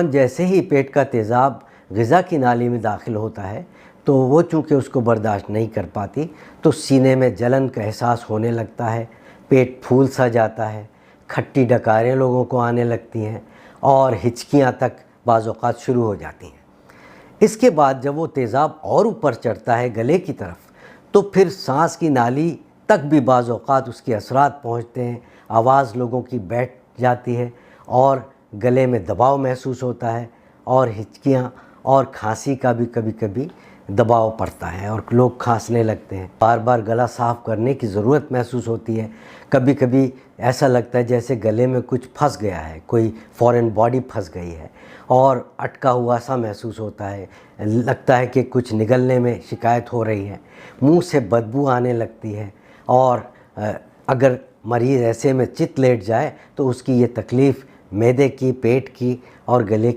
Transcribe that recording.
جیسے ہی پیٹ کا تیزاب غذا کی نالی میں داخل ہوتا ہے تو وہ چونکہ اس کو برداشت نہیں کر پاتی تو سینے میں جلن کا احساس ہونے لگتا ہے، پیٹ پھول سا جاتا ہے، کھٹی ڈکاریں لوگوں کو آنے لگتی ہیں اور ہچکیاں تک بعض اوقات شروع ہو جاتی ہیں۔ اس کے بعد جب وہ تیزاب اور اوپر چڑھتا ہے گلے کی طرف تو پھر سانس کی نالی تک بھی بعض اوقات اس کے اثرات پہنچتے ہیں، آواز لوگوں کی بیٹھ جاتی ہے اور گلے میں دباؤ محسوس ہوتا ہے اور ہچکیاں اور کھانسی کا بھی کبھی کبھی دباؤ پڑتا ہے اور لوگ کھانسنے لگتے ہیں، بار بار گلا صاف کرنے کی ضرورت محسوس ہوتی ہے، کبھی کبھی ایسا لگتا ہے جیسے گلے میں کچھ پھنس گیا ہے، کوئی فورن باڈی پھنس گئی ہے اور اٹکا ہوا سا محسوس ہوتا ہے، لگتا ہے کہ کچھ نگلنے میں شکایت ہو رہی ہے، منہ سے بدبو آنے لگتی ہے اور اگر مریض ایسے میں چت لیٹ جائے تو اس کی یہ تکلیف معدے کی، پیٹ کی اور گلے